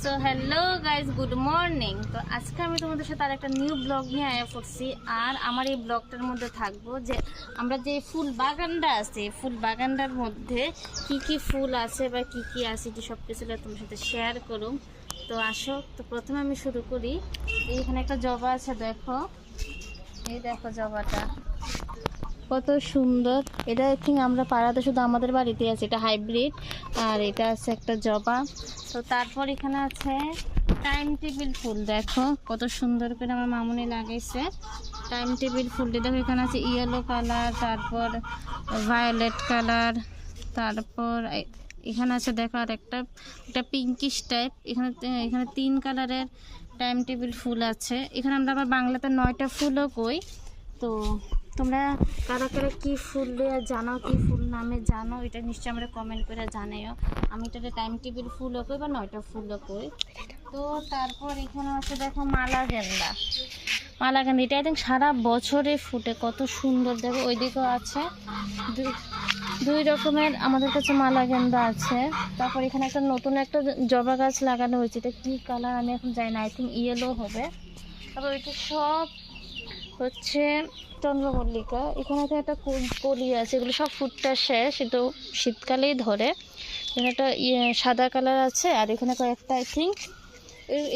So hello guys, good morning. তো আজকে আমি তোমাদের সাথে আর একটা নিউ ব্লগ নিয়ে আয়া করছি। আর আমার এই ব্লগটার মধ্যে থাকবো যে আমরা যে ফুল বাগানটা আছে, ফুল বাগানটার মধ্যে কি কি ফুল আছে বা কি কি আছে যে সব কিছু তোমার সাথে শেয়ার করুম। তো আসো, তো প্রথমে আমি শুরু করি। এইখানে একটা জবা আছে, দেখো, এই দেখো জবাটা কত সুন্দর। এটা আই থিঙ্ক আমরা পাড়াতে শুধু আমাদের বাড়িতে আছে, এটা হাইব্রিড। আর এটা আছে একটা জবা। তো তারপর এখানে আছে টাইম টেবিল ফুল, দেখো কত সুন্দর করে আমার মামুনি লাগাইছে টাইম টেবিল ফুলটি। দেখো এখানে আছে ইয়েলো কালার, তারপর ভায়োলেট কালার, তারপর এখানে আছে দেখো আর একটা পিঙ্কিশ টাইপ। এখানে এখানে 3 কালারের টাইম টেবিল ফুল আছে। এখানে আমরা আবার বাংলাতে 9টা ফুলও কই। তো তোমরা কারা কারা কী ফুল জানো, কি ফুল নামে জানো, এটা নিশ্চয়ই আমরা কমেন্ট করে জানাইও। আমি এটাতে টাইম টেবিল ফুলও কই বা 9টা ফুলও কই। তো তারপর এখানে আছে দেখো মালা গেন্দা। মালা গেন্দা এটা একদম সারা বছরে ফুটে, কত সুন্দর। দেখো ওইদিকেও আছে দুই রকমের আমাদের কাছে মালা গেন্দা আছে। তারপর এখানে একটা নতুন একটা জবা গাছ লাগানো হয়েছে, এটা কী কালার আমি এখন জানি না, আই থিঙ্ক ইয়েলো হবে। তারপর এটা সব হচ্ছে চন্দ্রমল্লিকা। এখানে তো একটা কলি আছে, এগুলো সব ফুটটা শেষ, এটা শীতকালেই ধরে। এখানে একটা সাদা কালার আছে, আর এখানে কয়েকটা আই থিঙ্ক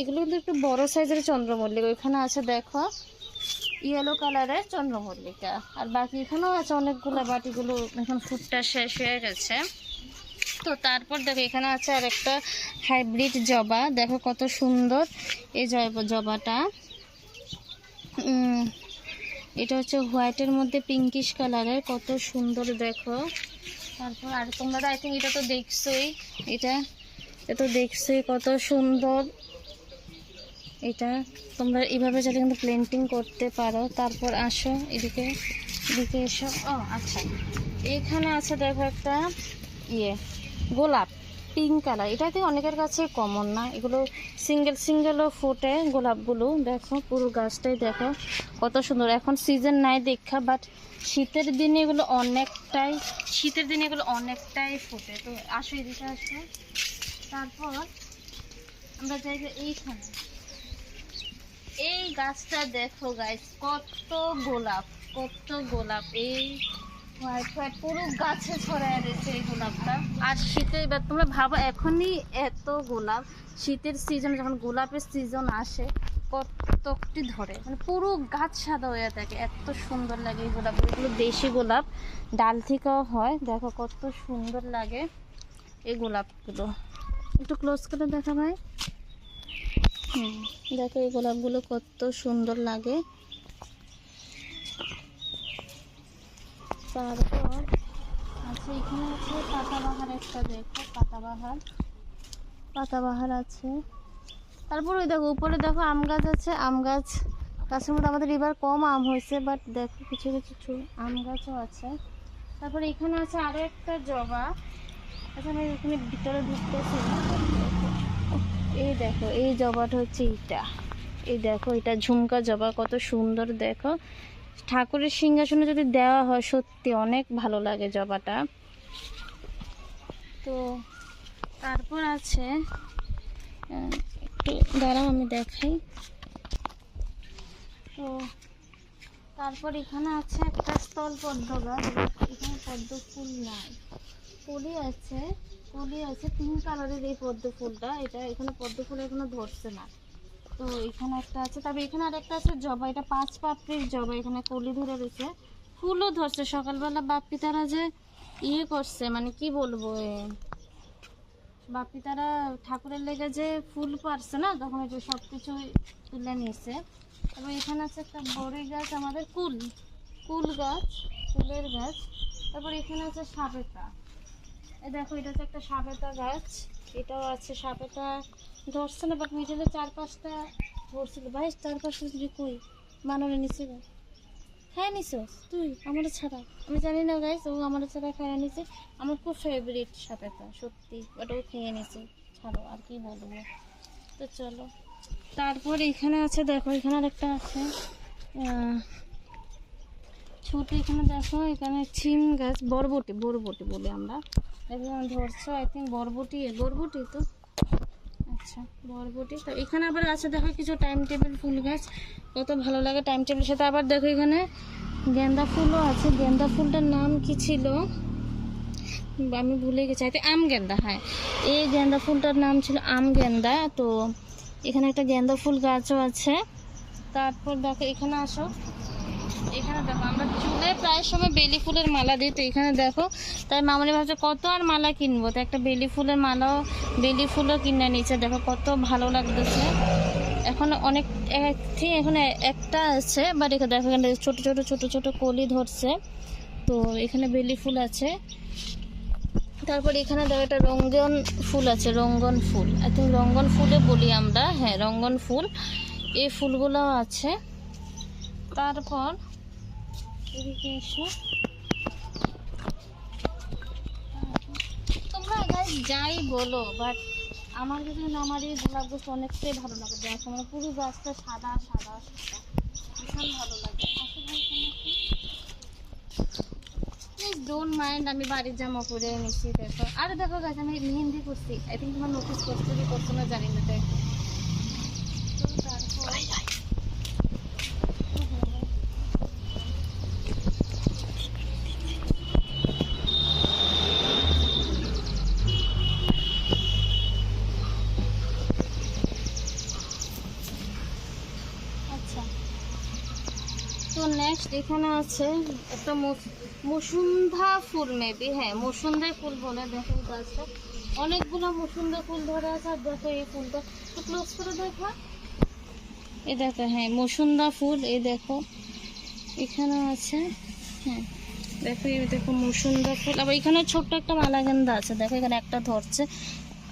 এগুলো কিন্তু একটু বড় সাইজের চন্দ্রমল্লিকা। ওইখানে আছে দেখো ইয়েলো কালারের চন্দ্রমল্লিকা। আর বাকি এখানেও আছে অনেকগুলো, বাট এগুলো এখন ফুটটা শেষ হয়ে গেছে। তো তারপর দেখো এখানে আছে আর একটা হাইব্রিড জবা, দেখো কত সুন্দর এই জবাটা। এটা হচ্ছে হোয়াইটের মধ্যে পিঙ্কিশ কালারের, কত সুন্দর দেখো। তারপর আর তোমরা আই থিঙ্ক এটা তো দেখছোই, এটা তো দেখছোই কত সুন্দর। এটা তোমরা এইভাবে চাইলে কিন্তু প্লেন্টিং করতে পারো। তারপর আসো এদিকে এসো। ও আচ্ছা, এখানে আছে দেখো একটা গোলাপ পিঙ্ক কালার। এটাতে অনেকের কাছে কমন না, এগুলো সিঙ্গেলও ফুটে গোলাপগুলো। দেখো পুরো গাছটাই দেখো কত সুন্দর। এখন সিজন নাই দেখা, বাট শীতের দিনে এগুলো অনেকটাই ফুটে। তো আসো এদিকে আসো। তারপর আমরা যাই যে এইখানে এই গাছটা দেখো গাইস, কত গোলাপ এই হোয়াইট পুরো গাছে ছড়ায় রয়েছে এই গোলাপটা। আর শীতে এবার তোমরা ভাবো, এখনই এত গোলাপ, শীতের সিজন যখন গোলাপের সিজন আসে কতটি ধরে, মানে পুরো গাছ সাদা হয়ে থাকে, এত সুন্দর লাগে এই গোলাপগুলো। এগুলো দেশি গোলাপ, ডাল থেকেও হয়। দেখো কত সুন্দর লাগে এই গোলাপগুলো। একটু ক্লোজ করে দেখা ভাই। দেখো এই গোলাপগুলো কত সুন্দর লাগে। তারপর আচ্ছা এখানে আছে পাতাবাহার একটা, দেখো পাতাবাহার আছে। তারপর ওই দেখো উপরে দেখো আম গাছ আছে, গাছের মধ্যে আমাদের এবার কম আম হয়েছে, বাট দেখো কিছু আম গাছও আছে। তারপর এখানে আছে আরো একটা জবা। আচ্ছা আমি এখানে ভিতরে ঢুকতেছি না। এই দেখো এই জবাটা হচ্ছে এই দেখো এটা ঝুমকা জবা, কত সুন্দর। দেখো ঠাকুরের সিংহাসনে যদি দেওয়া হয় সত্যি অনেক ভালো লাগে জবাটা। তো তারপর আছে একটু দাঁড়াও আমি দেখাই। তো তারপর এখানে আছে একটা স্থল পদ্ম গাছ। এখানে পদ্ম ফুল নাই, কলি আছে 3 কালারের এই পদ্ম ফুলটা। এটা এখানে পদ্ম ফুল এখনো ধরছে না। তো এখানে একটা আছে, তবে এখানে আর একটা আছে জবা, এটা 5 পাপড়ির জবা। এখানে কলি ধরে রয়েছে, ফুলও ধরছে। সকালবেলা বাপ্পি তারা যে করছে, মানে কি বলবো, বাপ্পি তারা ঠাকুরের লেগে যে ফুল পারছে না, তখন এটা সব কিছু তুলে নিয়েছে। তারপর এখানে আছে একটা বড়ই গাছ, আমাদের কুলের গাছ। তারপর এখানে আছে সাপেতা। দেখো এটা হচ্ছে একটা সাপেতা গাছ, এটাও আছে। সাপেতা ধরছে না, বাট মিডিলে 4-5টা ধরছিল। ভাই 4-5টা যদি কই বানরে নিচে খায় নিছো তুই আমার ছাড়া, আমি জানি না গাইস, ও আমার ছাড়া খায় নিছে। আমার খুব ফেভারিট সাপেতা সত্যি, ওটাও খেয়ে নিছে। ছাড়ো আর কি বলবো। তো চলো তারপর এখানে আছে দেখো, এখানে আর একটা আছে ছোট। এখানে দেখো এখানে ছিম গাছ, বরবটি বলে আমরা, এখন ধরছো আই থিঙ্ক বরবটি তো। আচ্ছা আচ্ছা বরবটি। তো এখানে আবার আছে দেখো কিছু টাইম টেবিল ফুল গাছ, কত ভালো লাগে টাইম টেবিলের সাথে। আবার দেখো এখানে গেন্দা ফুলও আছে। গেন্দা ফুলটার নাম কি ছিল আমি ভুলে গেছি, আম গেন্দা। হ্যাঁ, এই গেন্দা ফুলটার নাম ছিল আম গেন্দা। তো এখানে একটা গেন্দা ফুল গাছও আছে। তারপর দেখো এখানে আসো, এখানে দেখো আমরা চুলে প্রায় সময় বেলি ফুলের মালা দিই। তো এখানে দেখো, তাই মামনি ভাবছে কত আর মালা কিনবো, তো একটা বেলি ফুলের মালাও, বেলি ফুলও কিনে নিচ্ছে। দেখো কত ভালো লাগতেছে। এখন অনেক এখন একটা আছে, বাট এখানে দেখো এখানে ছোট ছোট ছোট ছোট কলি ধরছে। তো এখানে বেলি ফুল আছে। তারপর এখানে দেখো একটা রঙ্গন ফুল আছে, রঙ্গন ফুল। আই থিঙ্ক রঙ্গন ফুলে বলি আমরা, হ্যাঁ রঙ্গন ফুল। এই ফুলগুলোও আছে। তারপর এদিকে এসো, তোমরা যাই বলো, বাট আমার কাছে আমার এই গোলাপ গাছ অনেকটাই ভালো লাগে। দেখো মানে পুরো গাছটা সাদা সাদা সাদা, ভীষণ ভালো লাগে। প্লিজ ডোন্ট মাইন্ড, আমি বাড়ির জামা পরে নিচ্ছি। দেখো আর দেখো গাছ আমি মেহেন্দি করছি। আই থিঙ্ক তোমার নোটিস করছো কি করছো না জানি না। দেখো তো নেক্সট এখানে আছে একটা মুসুন্ধা ফুল, মেবি হ্যাঁ মুসুন্ধা ফুল বলে। দেখো এই গাছটা অনেকগুলো মুসুন্ধা ফুল ধরে আছে। আর দেখো এই ফুলটা একটু ক্লোজ করে দেখো, এই দেখো হ্যাঁ মুসুন্ধা ফুল। এই দেখো এখানে আছে, হ্যাঁ দেখো এই দেখো মুসুন্ধা ফুল। আবার এখানে ছোট্ট একটা মালাগেন্দা আছে, দেখো এখানে একটা ধরছে।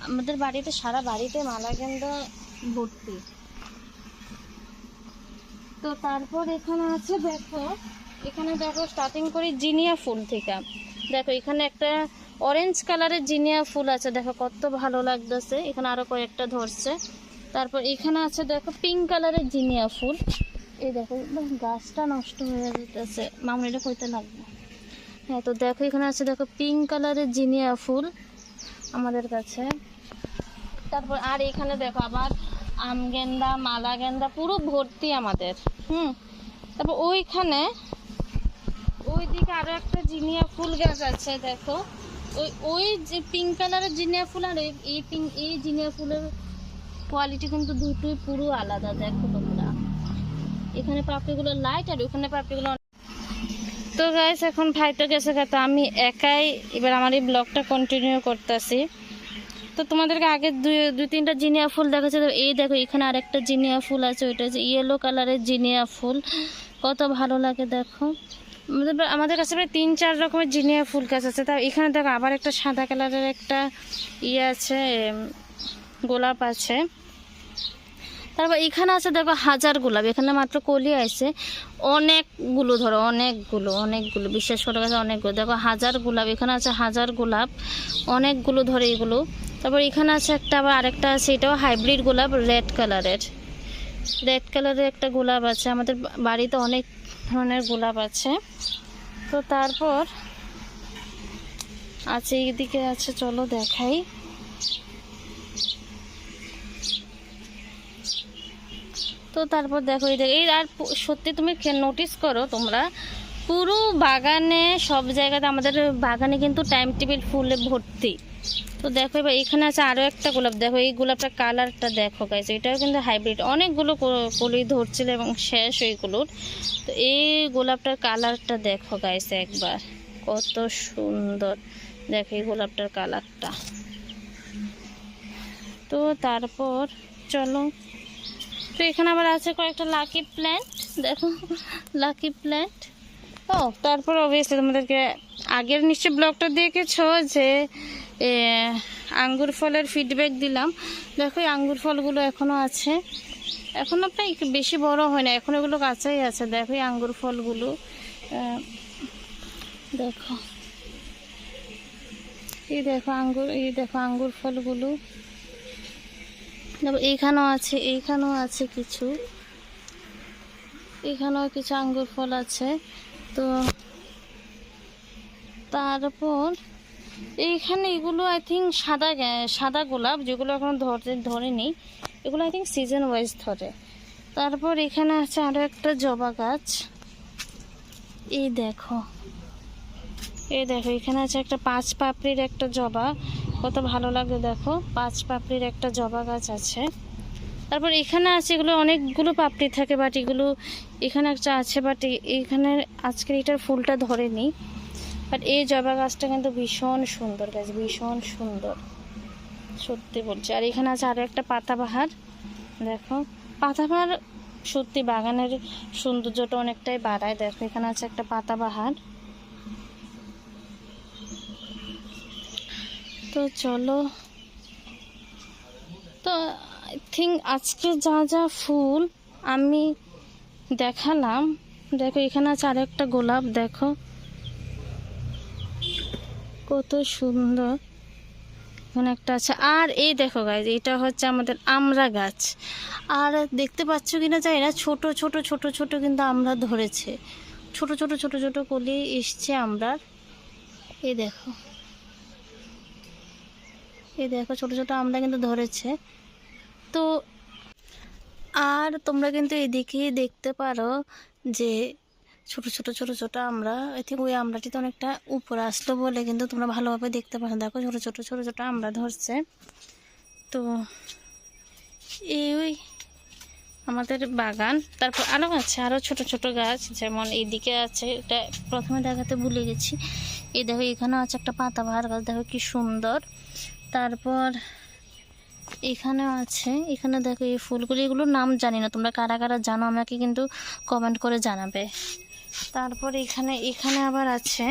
আমাদের বাড়িতে সারা বাড়িতে মালাগেন্দা ভর্তি। তো তারপর এখানে আছে দেখো, এখানে দেখো স্টার্টিং করি জিনিয়া ফুল থেকে। দেখো এখানে একটা অরেঞ্জ কালারের জিনিয়া ফুল আছে, দেখো কত ভালো লাগতেছে। এখানে আরো কয়েকটা ধরছে। তারপর এখানে আছে দেখো পিঙ্ক কালারের জিনিয়া ফুল। এই দেখো গাছটা নষ্ট হয়ে যেতেছে, মামনিটা কইতে লাগবে। হ্যাঁ তো দেখো এখানে আছে দেখো পিঙ্ক কালারের জিনিয়া ফুল আমাদের কাছে। তারপর আর এখানে দেখো আবার আম গেন্দা, মালা গেন্দা পুরো ভর্তি আমাদের। তারপর ওইখানে ওই দিকে আরো একটা জিনিয়া ফুল গাছ আছে। দেখো ওই যে পিঙ্ক কালারের জিনিয়া ফুল আর এই জিনিয়া ফুলের কোয়ালিটি কিন্তু দুটোই পুরো আলাদা। দেখো তোমরা এখানে পাপড়িগুলো লাইট আর ওখানে পাপড়িগুলো। তো গাইস এখন ভাই তো গেছে, তো আমি একাই এবার আমার এই ব্লগটা কন্টিনিউ করতেছি। তো তোমাদেরকে আগে দুই তিনটা জিনিয়া ফুল দেখাচ্ছে। এই দেখো এখানে আরেকটা জিনিয়া ফুল আছে, ওইটা হচ্ছে ইয়েলো কালারের জিনিয়া ফুল, কত ভালো লাগে। দেখো আমাদের কাছে প্রায় 3-4 রকমের জিনিয়া ফুল গাছ আছে। তা এখানে দেখো আবার একটা সাদা কালারের একটা ইয়ে আছে, গোলাপ আছে। তারপর এখানে আছে দেখো হাজার গোলাপ। এখানে মাত্র কলি আছে অনেকগুলো, ধরো অনেকগুলো বিশ্বাস করে গেছে অনেকগুলো। দেখো হাজার গোলাপ, এখানে আছে হাজার গোলাপ অনেকগুলো ধরে এগুলো। তারপর এখানে আছে একটা আবার আরেকটা আছে, এটাও হাইব্রিড গোলাপ, রেড কালারের একটা গোলাপ আছে। আমাদের বাড়িতে অনেক ধরনের গোলাপ আছে। তো তারপর আছে এইদিকে আছে, চলো দেখাই। তো তারপর দেখো এই আর সত্যি তুমি নোটিস করো তোমরা, পুরো বাগানে সব জায়গাতে আমাদের বাগানে কিন্তু টাইম টেবিল ফুলে ভর্তি। তো দেখো এবার এখানে আছে আরও একটা গোলাপ। দেখো এই গোলাপটার কালারটা দেখো গাইস, এটাও কিন্তু হাইব্রিড। অনেকগুলো কলি ধরছিল এবং শেষ ওইগুলোর। তো এই গোলাপটার কালারটা দেখো গাইস একবার, কত সুন্দর। দেখো এই গোলাপটার কালারটা। তো তারপর চলো, তো এখানে আবার আছে কয়েকটা লাকি প্ল্যান্ট। দেখো লাকি প্ল্যান্ট। ও তারপর অবভিয়াসলি তোমাদেরকে আগের নিশ্চয় ব্লগটা দেখেছো যে আঙ্গুর ফলের ফিডব্যাক দিলাম। দেখো এই আঙ্গুর ফলগুলো এখনও আছে, এখনও প্রায় একটু বেশি বড় হয় না, এখন এগুলো কাঁচাই আছে। দেখো এই আঙ্গুর ফলগুলো, দেখো এই দেখো আঙ্গুর ফলগুলো। এইখানেও আছে কিছু, এখানেও কিছু আঙ্গুর ফল আছে। তো তারপর এইখানে এগুলো আই থিঙ্ক সাদা গোলাপ, যেগুলো এখন ধরেনি, এগুলো আই থিঙ্ক সিজন ওয়াইজ ধরে। তারপর এখানে আছে আরও একটা জবা গাছ। এই দেখো এখানে আছে একটা 5 পাপড়ির একটা জবা, কত ভালো লাগে দেখো, 5 পাপড়ির একটা জবা গাছ আছে। তারপর এখানে আছে, এগুলো অনেকগুলো পাপড়ি থাকে, বাট এগুলো এখানে একটা আছে, বাট এখানে আজকের এটার ফুলটা ধরেনি। বাট এই জবা গাছটা কিন্তু ভীষণ সুন্দর গাছ, ভীষণ সুন্দর, সত্যি বলছি। আর এখানে আছে আরও একটা পাতাবাহার, দেখো পাতাবাহার সত্যি বাগানের সৌন্দর্যটা অনেকটাই বাড়ায়। দেখো এখানে আছে একটা পাতাবাহার। তো চলো, তো আই থিঙ্ক আজকে যা যা ফুল আমি দেখালাম, দেখো এখানে আছে আরও একটা গোলাপ, দেখো কত সুন্দর, এখানে একটা আছে। আর এই দেখো গাইজ, এটা হচ্ছে আমাদের আমড়া গাছ। আর দেখতে পাচ্ছ কিনা জানি না, ছোট ছোট ছোট ছোট কিন্তু আমড়া ধরেছে, ছোট ছোট ছোট ছোট কলি এসছে আমড়ার। এই দেখো ছোট ছোট আমড়া কিন্তু ধরেছে। তো আর তোমরা কিন্তু এদিকে দেখতে পারো যে ছোট ছোট ছোট ছোট আমরা, আই থিঙ্ক ওই আমড়াটিতে অনেকটা উপরে আসলো বলে কিন্তু তোমরা ভালোভাবে দেখতে পারো। দেখো ছোট ছোট ছোট ছোট আমড়া ধরছে। তো এই আমাদের বাগান। তারপর আরও আছে আরও ছোট ছোট গাছ, যেমন এইদিকে আছে, এটা প্রথমে দেখাতে ভুলে গেছি। এই দেখো এখানেও আছে একটা পাতাবাহার গাছ, দেখো কি সুন্দর। তারপর এখানেও আছে, এখানে দেখো এই ফুলগুলি, এগুলোর নাম জানি না, তোমরা কারা কারা জানো আমাকে কিন্তু কমেন্ট করে জানাবে। তারপর এখানে আবার আছে,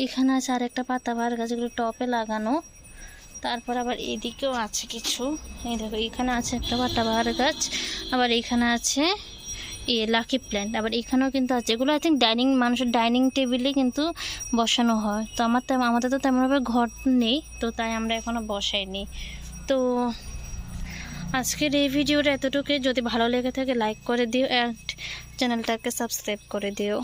এখানে আছে আরেকটা পাতাবাহার গাছ, এগুলো টপে লাগানো। তারপর আবার এদিকেও আছে কিছু, এই দেখো এখানে আছে একটা পাতাবাহার গাছ, আবার এখানে আছে লাকি প্ল্যান্ট, আবার এখানেও কিন্তু আছে। এগুলো আই থিঙ্ক মানুষের ডাইনিং টেবিলে কিন্তু বসানো হয়। তো আমাদের তো তেমনভাবে ঘর নেই, তো তাই আমরা এখনও বসাইনি। তো আজকের এই ভিডিওটা এতটুকুই। যদি ভালো লেগে থাকে লাইক করে দিও, অ্যান্ড চ্যানেলটাকে সাবস্ক্রাইব করে দিও।